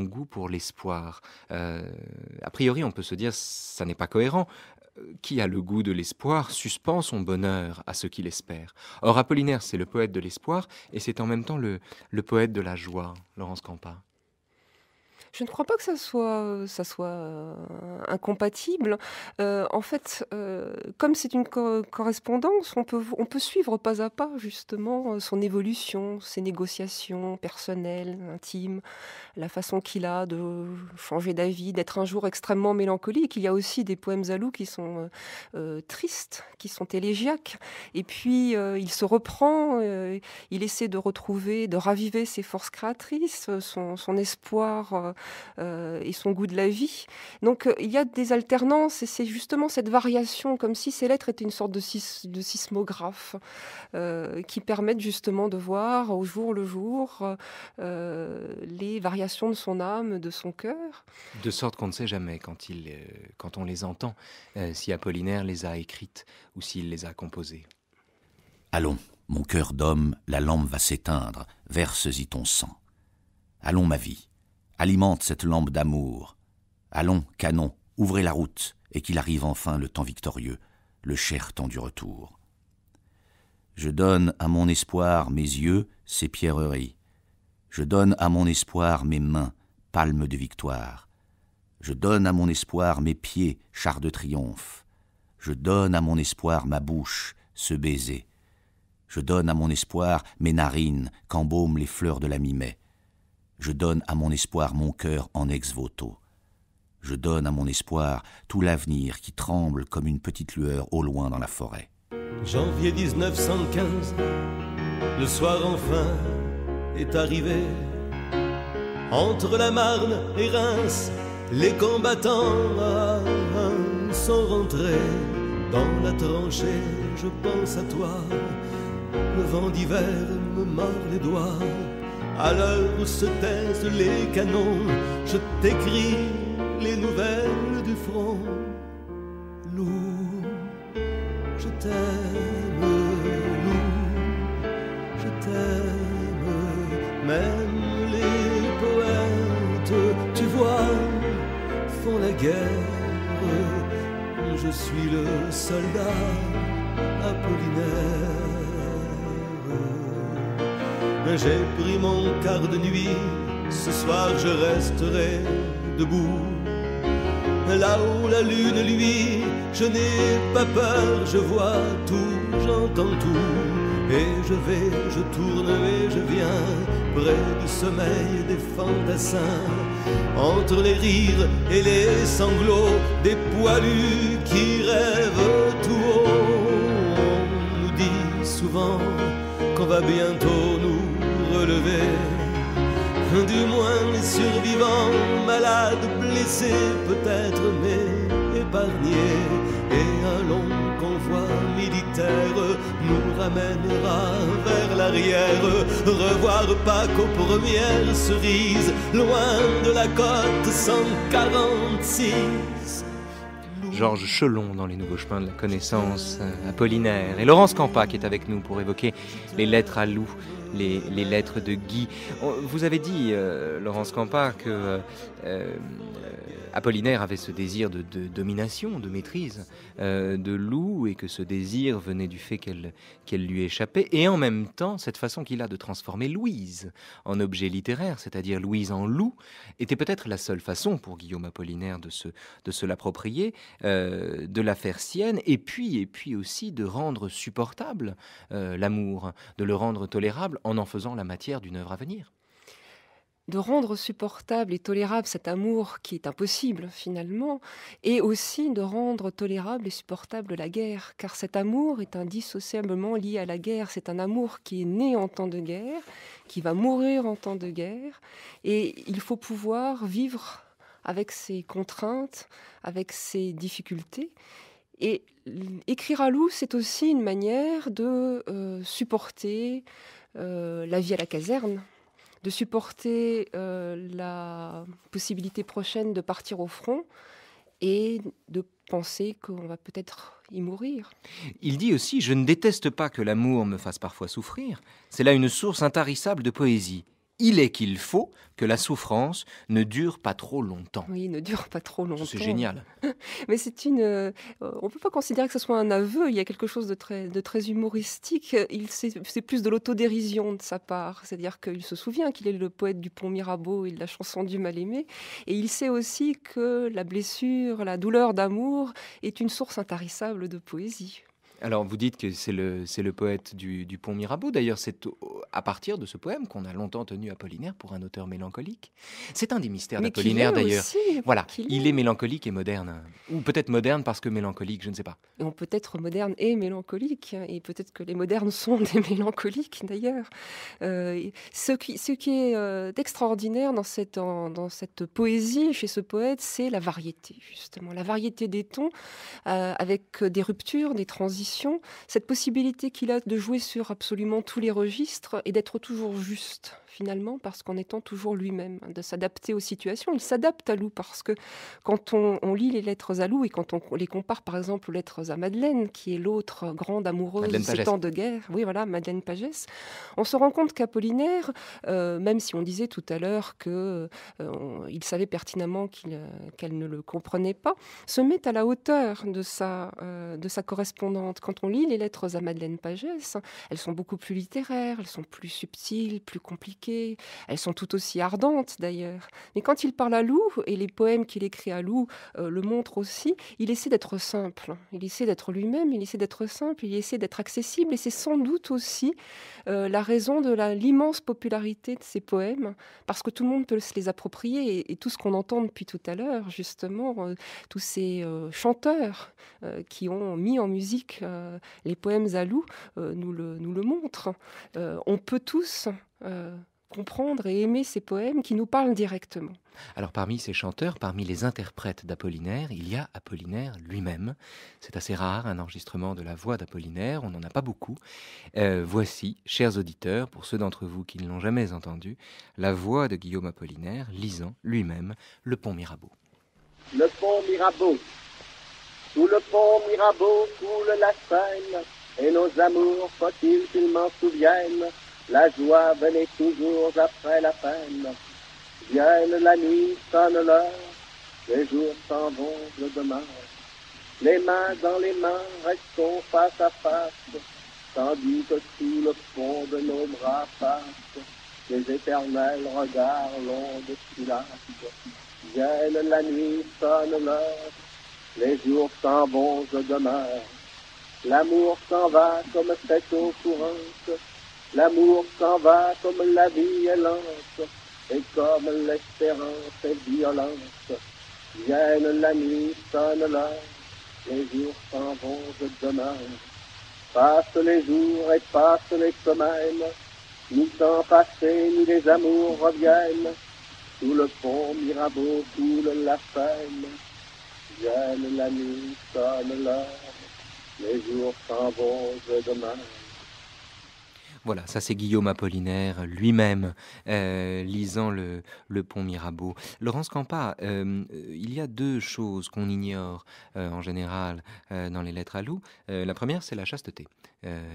goût pour l'espoir ? A priori, on peut se dire, ça n'est pas cohérent. Qui a le goût de l'espoir suspend son bonheur à ce qu'il espère. Or, Apollinaire, c'est le poète de l'espoir, et c'est en même temps le poète de la joie, Laurence Campa. Je ne crois pas que ça soit incompatible. En fait, comme c'est une correspondance, on peut suivre pas à pas justement son évolution, ses négociations personnelles, intimes, la façon qu'il a de changer d'avis, d'être un jour extrêmement mélancolique. Il y a aussi des poèmes à Loup qui sont tristes, qui sont élégiaques. Et puis, il se reprend, il essaie de retrouver, de raviver ses forces créatrices, son espoir et son goût de la vie. Donc il y a des alternances et c'est justement cette variation, comme si ces lettres étaient une sorte de sismographe qui permettent justement de voir au jour le jour les variations de son âme, de son cœur. De sorte qu'on ne sait jamais, quand on les entend, si Apollinaire les a écrites ou s'il les a composées. Allons, mon cœur d'homme, la lampe va s'éteindre, verse-y ton sang. Allons, ma vie, alimente cette lampe d'amour. Allons, canon, ouvrez la route, et qu'il arrive enfin le temps victorieux, le cher temps du retour. Je donne à mon espoir mes yeux, ces pierreries. Je donne à mon espoir mes mains, palmes de victoire. Je donne à mon espoir mes pieds, chars de triomphe. Je donne à mon espoir ma bouche, ce baiser. Je donne à mon espoir mes narines, qu'embaument les fleurs de la mi-mai. Je donne à mon espoir mon cœur en ex-voto. Je donne à mon espoir tout l'avenir qui tremble comme une petite lueur au loin dans la forêt. Janvier 1915, le soir enfin est arrivé. Entre la Marne et Reims, les combattants sont rentrés. Dans la tranchée, je pense à toi. Le vent d'hiver me mord les doigts. À l'heure où se taisent les canons, je t'écris les nouvelles du front. Loup, je t'aime, Loup, je t'aime. Même les poètes, tu vois, font la guerre. Je suis le soldat Apollinaire. J'ai pris mon quart de nuit, ce soir je resterai debout. Là où la lune luit, je n'ai pas peur, je vois tout, j'entends tout. Et je tourne et je viens, près du sommeil des fantassins. Entre les rires et les sanglots, des poilus qui rêvent tout haut. On nous dit souvent qu'on va bientôt nous relever. Du moins les survivants, malades, blessés, peut-être, mais épargnés. Et un long convoi militaire nous ramènera vers l'arrière. Revoir Pâques aux premières cerises, loin de la côte 146. Georges Chelon dans Les Nouveaux Chemins de la Connaissance, Apollinaire, et Laurence Campa qui est avec nous pour évoquer les lettres à Lou, les lettres de Guy. Vous avez dit, Laurence Campa, que Apollinaire avait ce désir de domination, de maîtrise de Lou, et que ce désir venait du fait qu'elle lui échappait, et en même temps, cette façon qu'il a de transformer Louise en objet littéraire, c'est-à-dire Louise en loup, était peut-être la seule façon pour Guillaume Apollinaire de se l'approprier, de la faire sienne, et puis aussi de rendre supportable l'amour, de le rendre tolérable en faisant la matière d'une œuvre à venir. De rendre supportable et tolérable cet amour qui est impossible finalement, et aussi de rendre tolérable et supportable la guerre, car cet amour est indissociablement lié à la guerre. C'est un amour qui est né en temps de guerre, qui va mourir en temps de guerre, et il faut pouvoir vivre avec ses contraintes, avec ses difficultés. Et écrire à Lou, c'est aussi une manière de supporter la vie à la caserne, de supporter la possibilité prochaine de partir au front et de penser qu'on va peut-être y mourir. Il dit aussi « Je ne déteste pas que l'amour me fasse parfois souffrir. C'est là une source intarissable de poésie. Il est qu'il faut que la souffrance ne dure pas trop longtemps. » Oui, ne dure pas trop longtemps. C'est génial. Mais c'est on ne peut pas considérer que ce soit un aveu. Il y a quelque chose de très humoristique. C'est plus de l'autodérision de sa part. C'est-à-dire qu'il se souvient qu'il est le poète du Pont Mirabeau et de la chanson du Mal-aimé. Et il sait aussi que la blessure, la douleur d'amour est une source intarissable de poésie. Alors, vous dites que c'est le poète du Pont Mirabeau. D'ailleurs, c'est à partir de ce poème qu'on a longtemps tenu Apollinaire pour un auteur mélancolique. C'est un des mystères d'Apollinaire, d'ailleurs. Voilà, il est mélancolique et moderne. Ou peut-être moderne parce que mélancolique, je ne sais pas. On peut être moderne et mélancolique. Et peut-être que les modernes sont des mélancoliques, d'ailleurs. Ce qui est extraordinaire dans cette poésie, chez ce poète, c'est la variété, justement. La variété des tons, avec des ruptures, des transitions. Cette possibilité qu'il a de jouer sur absolument tous les registres et d'être toujours juste, finalement, parce qu'en étant toujours lui-même, de s'adapter aux situations. Il s'adapte à Lou, parce que quand on lit les lettres à Lou et quand on les compare, par exemple, aux lettres à Madeleine, qui est l'autre grande amoureuse de ces temps de guerre, oui, voilà, Madeleine Pagès, on se rend compte qu'Apollinaire, même si on disait tout à l'heure qu'il savait pertinemment qu'elle ne le comprenait pas, se met à la hauteur de sa correspondante. Quand on lit les lettres à Madeleine Pagès, elles sont beaucoup plus littéraires, elles sont plus subtiles, plus compliquées, elles sont tout aussi ardentes d'ailleurs. Mais quand il parle à Lou, et les poèmes qu'il écrit à Lou le montrent aussi, il essaie d'être simple, il essaie d'être lui-même, il essaie d'être simple, il essaie d'être accessible, et c'est sans doute aussi la raison de l'immense popularité de ces poèmes, parce que tout le monde peut se les approprier, et tout ce qu'on entend depuis tout à l'heure, justement, tous ces chanteurs qui ont mis en musique les poèmes à Lou nous le montrent. On peut tous comprendre et aimer ces poèmes qui nous parlent directement. Alors parmi ces chanteurs, parmi les interprètes d'Apollinaire, il y a Apollinaire lui-même. C'est assez rare, un enregistrement de la voix d'Apollinaire, on n'en a pas beaucoup. Voici, chers auditeurs, pour ceux d'entre vous qui ne l'ont jamais entendu, la voix de Guillaume Apollinaire lisant lui-même Le Pont Mirabeau. Le Pont Mirabeau. Sous le pont Mirabeau coule la Seine, et nos amours, faut-il qu'ils m'en souviennent, la joie venait toujours après la peine. Vienne la nuit, sonne l'heure, les jours s'en vont, je demeure. Les mains dans les mains, restons face à face, tandis que sous le pont de nos bras passent les éternels regards longs de silence. Vienne la nuit, sonne l'heure, les jours s'en vont, je demeure. L'amour s'en va comme cette eau courante, l'amour s'en va comme la vie est lente, et comme l'espérance est violente. Vienne la nuit, sonne l'heure, les jours s'en vont, je demeure. Passent les jours et passent les semaines, ni temps passé, ni les amours reviennent. Sous le pont Mirabeau coule la Seine. Vienne la nuit, sonne l'heure, les jours s'en vont, je demeure. Voilà, ça c'est Guillaume Apollinaire lui-même lisant le pont Mirabeau. Laurence Campa, il y a deux choses qu'on ignore en général dans les lettres à Lou. La première, c'est la chasteté,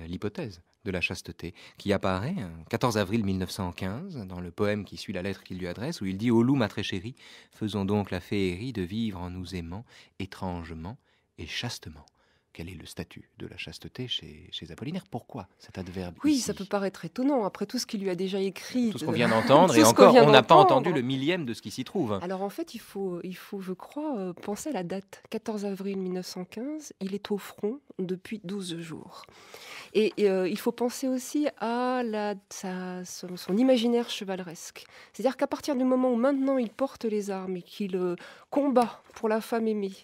l'hypothèse de la chasteté, qui apparaît 14 avril 1915 dans le poème qui suit la lettre qu'il lui adresse, où il dit « Ô loup, ma très chérie, faisons donc la féerie de vivre en nous aimant étrangement et chastement ». Quel est le statut de la chasteté chez Apollinaire? Pourquoi cet adverbe Oui, ici? ça peut paraître étonnant, après tout ce qu'il lui a déjà écrit. Tout ce qu'on vient d'entendre, Tout et ce qu'on encore, vient on n'a pas d'entendre. entendu le millième de ce qui s'y trouve. Alors en fait, il faut je crois, penser à la date. 14 avril 1915, il est au front depuis 12 jours. Et il faut penser aussi à son imaginaire chevaleresque. C'est-à-dire qu'à partir du moment où maintenant il porte les armes et qu'il combat pour la femme aimée,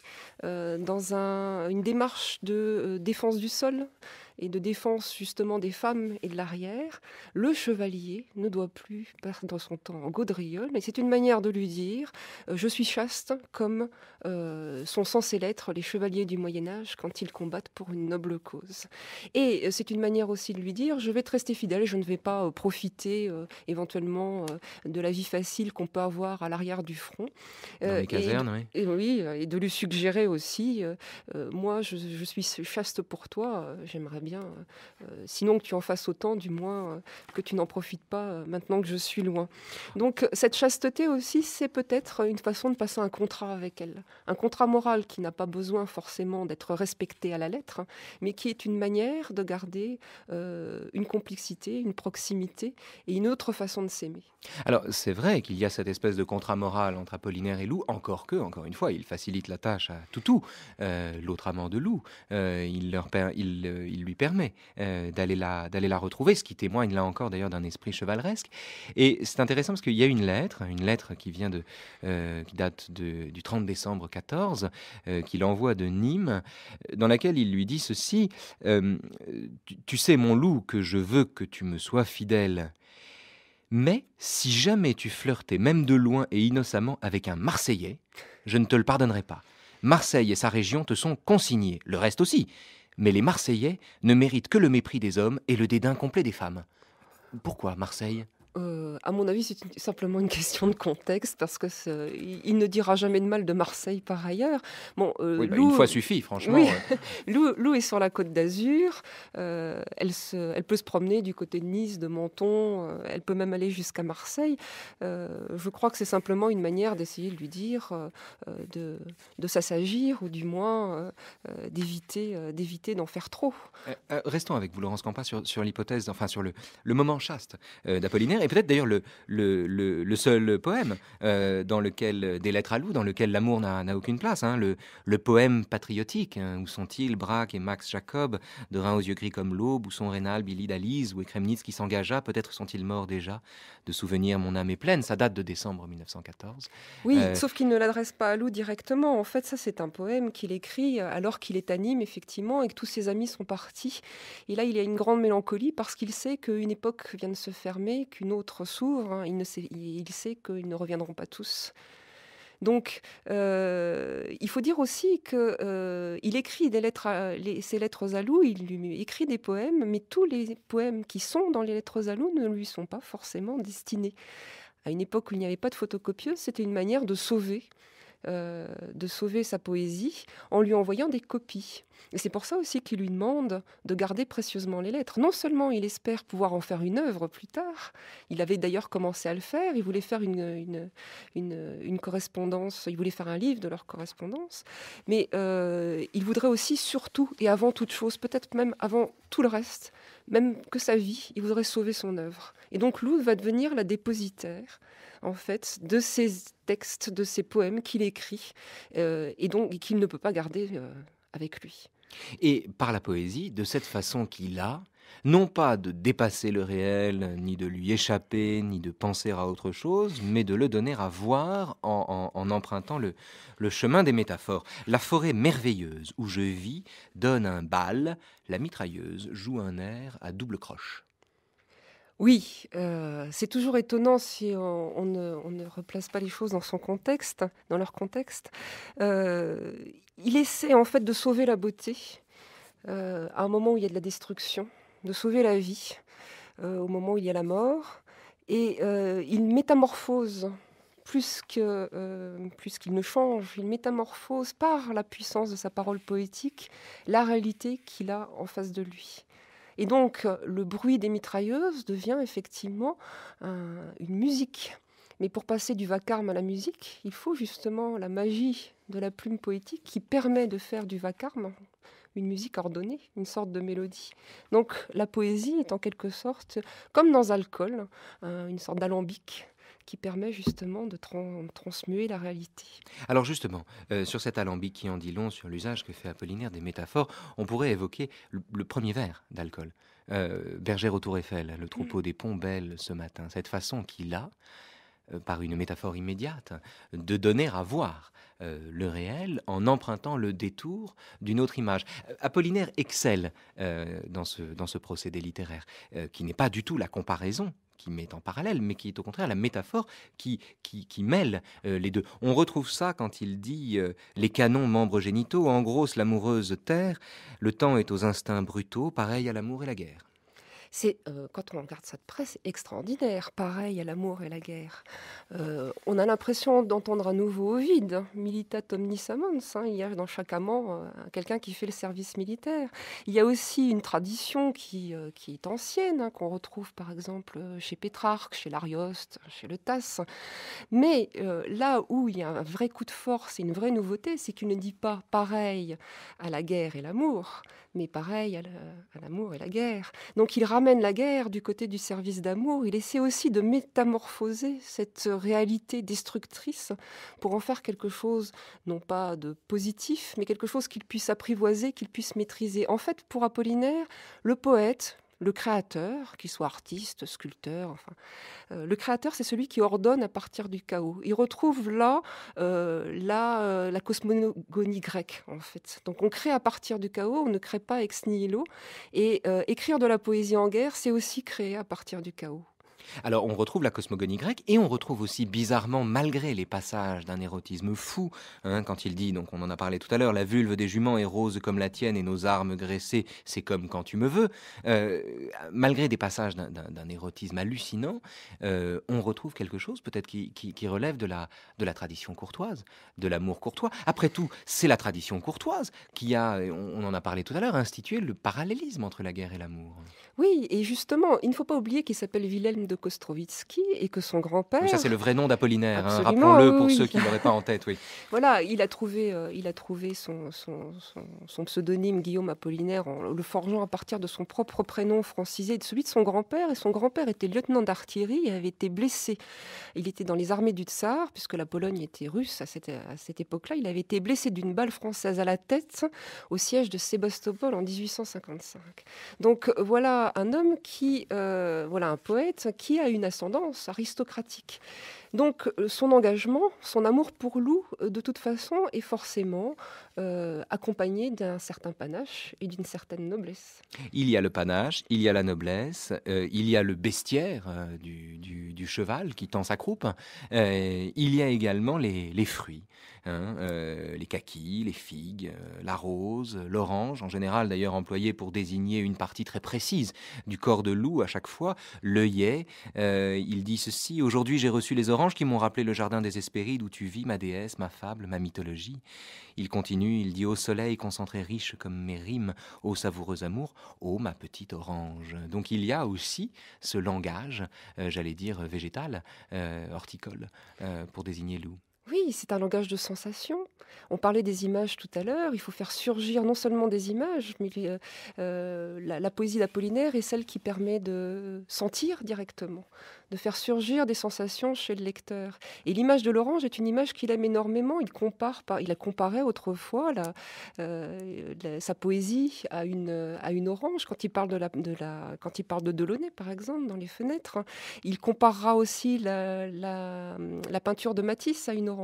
dans une démarche de défense du sol et de défense justement des femmes et de l'arrière, le chevalier ne doit plus perdre son temps en gaudriole, mais c'est une manière de lui dire je suis chaste comme sont censés l'être les chevaliers du Moyen-Âge quand ils combattent pour une noble cause. Et c'est une manière aussi de lui dire je vais te rester fidèle, je ne vais pas profiter éventuellement de la vie facile qu'on peut avoir à l'arrière du front. Dans les casernes, oui. Et de lui suggérer aussi moi je suis chaste pour toi, j'aimerais bien sinon que tu en fasses autant, du moins que tu n'en profites pas maintenant que je suis loin. Donc cette chasteté aussi, c'est peut-être une façon de passer un contrat avec elle. Un contrat moral qui n'a pas besoin forcément d'être respecté à la lettre, mais qui est une manière de garder une complicité, une proximité et une autre façon de s'aimer. Alors, c'est vrai qu'il y a cette espèce de contrat moral entre Apollinaire et Lou, encore une fois, il facilite la tâche à Toutou, l'autre amant de Lou. Il lui permet d'aller la retrouver, ce qui témoigne là encore d'ailleurs d'un esprit chevaleresque. Et c'est intéressant parce qu'il y a une lettre qui vient qui date du 30 décembre 14, qu'il envoie de Nîmes, dans laquelle il lui dit ceci tu sais, mon Lou, que je veux que tu me sois fidèle. Mais si jamais tu flirtais, même de loin et innocemment, avec un Marseillais, je ne te le pardonnerai pas. Marseille et sa région te sont consignés, le reste aussi. Mais les Marseillais ne méritent que le mépris des hommes et le dédain complet des femmes. Pourquoi Marseille ? À mon avis, c'est simplement une question de contexte, parce que il ne dira jamais de mal de Marseille par ailleurs. Bon, oui, Lou, une fois suffit, franchement. Oui. Lou est sur la côte d'Azur. Elle peut se promener du côté de Nice, de Menton. Elle peut même aller jusqu'à Marseille. Je crois que c'est simplement une manière d'essayer de lui dire de s'assagir, ou du moins d'éviter d'en faire trop. Restons avec vous, Laurence Campa, sur l'hypothèse, enfin sur le moment chaste d'Apollinaire. Et peut-être d'ailleurs le seul poème des lettres à Lou, dans lequel l'amour n'a aucune place, hein, le poème patriotique, hein, où sont-ils, Braque et Max Jacob, de reins aux yeux gris comme l'aube, où sont Rénal, Billy d'Alise, où est Kremnitz qui s'engagea, peut-être sont-ils morts déjà, de souvenirs mon âme est pleine, ça date de décembre 1914. Oui, sauf qu'il ne l'adresse pas à Lou directement. En fait, ça c'est un poème qu'il écrit alors qu'il est à Nîmes, effectivement, et que tous ses amis sont partis. Et là, il a une grande mélancolie parce qu'il sait qu'une époque vient de se fermer, qu'une autre s'ouvre, hein. Il sait qu'ils ne reviendront pas tous. Donc, il faut dire aussi qu'il écrit ses lettres à Lou, il lui écrit des poèmes, mais tous les poèmes qui sont dans les lettres à Lou ne lui sont pas forcément destinés. À une époque où il n'y avait pas de photocopieuse, c'était une manière de sauver sa poésie en lui envoyant des copies. Et c'est pour ça aussi qu'il lui demande de garder précieusement les lettres. Non seulement il espère pouvoir en faire une œuvre plus tard, il avait d'ailleurs commencé à le faire, il voulait faire une correspondance, il voulait faire un livre de leur correspondance, mais il voudrait aussi, surtout et avant toute chose, peut-être même avant tout le reste, même que sa vie, il voudrait sauver son œuvre. Et donc Lou va devenir la dépositaire, en fait, de ces textes, de ces poèmes qu'il écrit, et qu'il ne peut pas garder avec lui. Et par la poésie, de cette façon qu'il a, non pas de dépasser le réel, ni de lui échapper, ni de penser à autre chose, mais de le donner à voir en empruntant le chemin des métaphores. La forêt merveilleuse où je vis donne un bal, la mitrailleuse joue un air à double croche. Oui, c'est toujours étonnant si on ne replace pas les choses dans leur contexte. Il essaie en fait de sauver la beauté à un moment où il y a de la destruction, de sauver la vie. au moment où il y a la mort, et il métamorphose. Plus qu'il ne change, il métamorphose par la puissance de sa parole poétique la réalité qu'il a en face de lui. Et donc, le bruit des mitrailleuses devient effectivement une musique. Mais pour passer du vacarme à la musique, il faut justement la magie de la plume poétique qui permet de faire du vacarme une musique ordonnée, une sorte de mélodie. Donc, la poésie est en quelque sorte, comme dans Alcool, une sorte d'alambic qui permet justement de transmuer la réalité. Alors justement, sur cet alambic qui en dit long sur l'usage que fait Apollinaire des métaphores, on pourrait évoquer le premier vers d'Alcool. Bergère au Tour Eiffel, le troupeau des ponts belle ce matin. Cette façon qu'il a, par une métaphore immédiate, de donner à voir le réel en empruntant le détour d'une autre image. Apollinaire excelle dans ce procédé littéraire, qui n'est pas du tout la comparaison, qui met en parallèle, mais qui est au contraire la métaphore qui mêle les deux. On retrouve ça quand il dit les canons membres génitaux engrossent l'amoureuse terre, le temps est aux instincts brutaux, pareil à l'amour et la guerre. C'est, quand on regarde ça de près, c'est extraordinaire, pareil à l'amour et la guerre. On a l'impression d'entendre à nouveau Ovide, militat omnis amans, il y a dans chaque amant quelqu'un qui fait le service militaire. Il y a aussi une tradition qui est ancienne, qu'on retrouve par exemple chez Pétrarque, chez l'Arioste, chez le Tasse. Mais là où il y a un vrai coup de force et une vraie nouveauté, c'est qu'il ne dit pas pareil à la guerre et l'amour, mais pareil à l'amour et la guerre. Donc il ramène la guerre du côté du service d'amour. Il essaie aussi de métamorphoser cette réalité destructrice pour en faire quelque chose, non pas de positif, mais quelque chose qu'il puisse apprivoiser, qu'il puisse maîtriser. En fait, pour Apollinaire, le poète, le créateur, qu'il soit artiste, sculpteur, le créateur, c'est celui qui ordonne à partir du chaos. Il retrouve là la cosmogonie grecque, en fait. Donc on crée à partir du chaos, on ne crée pas ex nihilo. Et écrire de la poésie en guerre, c'est aussi créer à partir du chaos. Alors on retrouve la cosmogonie grecque et on retrouve aussi bizarrement, malgré les passages d'un érotisme fou, quand il dit, donc on en a parlé tout à l'heure, la vulve des juments est rose comme la tienne et nos armes graissées, c'est comme quand tu me veux, malgré des passages d'un érotisme hallucinant, on retrouve quelque chose peut-être qui relève de la tradition courtoise, de l'amour courtois. Après tout, c'est la tradition courtoise qui a, on en a parlé tout à l'heure, institué le parallélisme entre la guerre et l'amour. Oui, et justement, il ne faut pas oublier qu'il s'appelle Wilhelm de Kostrowitski et que son grand-père... Oui, ça c'est le vrai nom d'Apollinaire, rappelons-le pour ceux qui ne l'auraient pas en tête. Oui. Voilà, il a trouvé son pseudonyme Guillaume Apollinaire en le forgeant à partir de son propre prénom francisé et de celui de son grand-père. Et son grand-père était lieutenant d'artillerie et avait été blessé. Il était dans les armées du Tsar, puisque la Pologne était russe à cette époque-là. Il avait été blessé d'une balle française à la tête au siège de Sébastopol en 1855. Donc voilà un homme un poète qui a une ascendance aristocratique. Donc son engagement, son amour pour Lou, de toute façon, est forcément accompagné d'un certain panache et d'une certaine noblesse. Il y a le panache, il y a la noblesse, il y a le bestiaire du cheval qui tend sa croupe, il y a également les fruits, les kakis, les figues, la rose, l'orange, en général d'ailleurs employé pour désigner une partie très précise du corps de Lou à chaque fois, l'œillet. Il dit ceci: aujourd'hui j'ai reçu les oranges qui m'ont rappelé le jardin des Hespérides où tu vis, ma déesse, ma fable, ma mythologie. Il continue, il dit: ô soleil concentré riche comme mes rimes, ô savoureux amour, ô ma petite orange. Donc il y a aussi ce langage, j'allais dire végétal, horticole, pour désigner Lou. Oui, c'est un langage de sensation. On parlait des images tout à l'heure. Il faut faire surgir non seulement des images, mais la poésie d'Apollinaire est celle qui permet de sentir directement, de faire surgir des sensations chez le lecteur. Et l'image de l'orange est une image qu'il aime énormément. Il a comparé autrefois sa poésie à une orange. Quand il parle quand il parle de Delaunay, par exemple, dans Les Fenêtres, il comparera aussi la peinture de Matisse à une orange.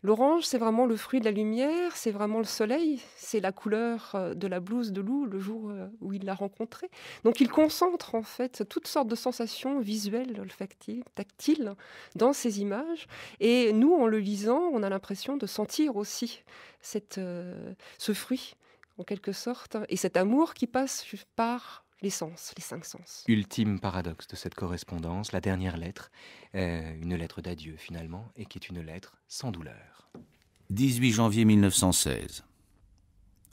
L'orange, c'est vraiment le fruit de la lumière, c'est vraiment le soleil, c'est la couleur de la blouse de Lou le jour où il l'a rencontré. Donc il concentre en fait toutes sortes de sensations visuelles, olfactives, tactiles dans ces images. Et nous, en le lisant, on a l'impression de sentir aussi ce fruit, en quelque sorte, et cet amour qui passe par les sens, les 5 sens. Ultime paradoxe de cette correspondance, la dernière lettre, une lettre d'adieu finalement, et qui est une lettre sans douleur. 18 janvier 1916.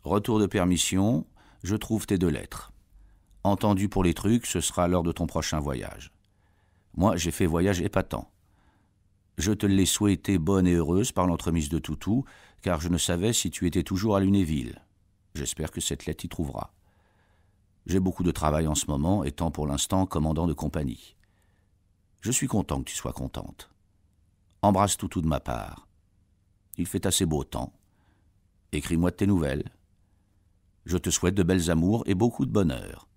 Retour de permission, je trouve tes 2 lettres. Entendu pour les trucs, ce sera lors de ton prochain voyage. Moi, j'ai fait voyage épatant. Je te l'ai souhaité bonne et heureuse par l'entremise de Toutou, car je ne savais si tu étais toujours à Lunéville. J'espère que cette lettre y trouvera. J'ai beaucoup de travail en ce moment, étant pour l'instant commandant de compagnie. Je suis content que tu sois contente. Embrasse Toutou de ma part. Il fait assez beau temps. Écris-moi de tes nouvelles. Je te souhaite de belles amours et beaucoup de bonheur.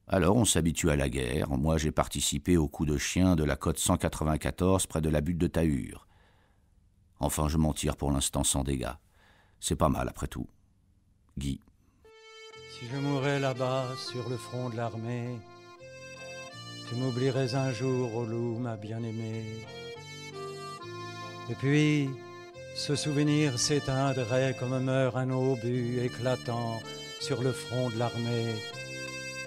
Alors on s'habitue à la guerre. Moi j'ai participé au coup de chien de la côte 194 près de la butte de Tahure. Enfin je m'en tire pour l'instant sans dégâts. C'est pas mal après tout. Guy. Si je mourais là-bas sur le front de l'armée, tu m'oublierais un jour, ô loup, ma bien-aimée. Et puis, ce souvenir s'éteindrait comme meurt un obus éclatant sur le front de l'armée.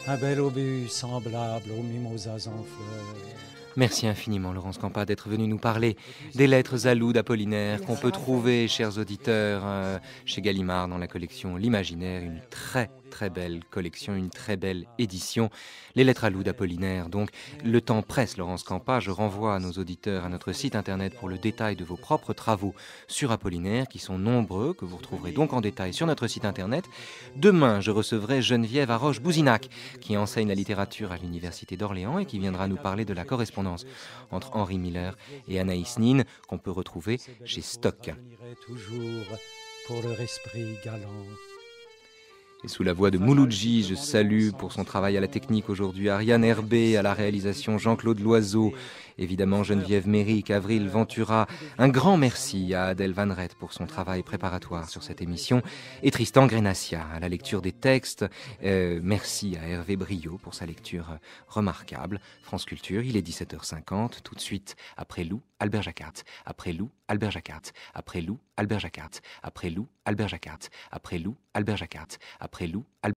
Un bel obus semblable aux mimosas en fleurs. Merci infiniment, Laurence Campa, d'être venu nous parler des lettres à loup d'Apollinaire qu'on peut trouver, chers auditeurs, chez Gallimard dans la collection L'Imaginaire, une très très belle collection, une très belle édition. Les lettres à loup d'Apollinaire, donc le temps presse, Laurence Campa. Je renvoie nos auditeurs à notre site internet pour le détail de vos propres travaux sur Apollinaire, qui sont nombreux, que vous retrouverez donc en détail sur notre site internet. Demain, je recevrai Geneviève Haroche-Bouzinac, qui enseigne la littérature à l'Université d'Orléans et qui viendra nous parler de la correspondance entre Henri Miller et Anaïs Nin, qu'on peut retrouver chez Stock. Toujours pour leur esprit galant. Et sous la voix de Mouloudji, je salue pour son travail à la technique aujourd'hui Ariane Herbé, à la réalisation Jean-Claude Loiseau, évidemment Geneviève Méric, Avril Ventura. Un grand merci à Adèle Van Rett pour son travail préparatoire sur cette émission et Tristan Grenassia à la lecture des textes. Merci à Hervé Briot pour sa lecture remarquable. France Culture, il est 17h50, tout de suite après Lou, Albert Jacquard. Après Lou, Albert Jacquard. Après Lou, Albert Jacquard. Après Lou, Albert Jacquard. Après Lou, Albert Jacquard. Après Lou, Albert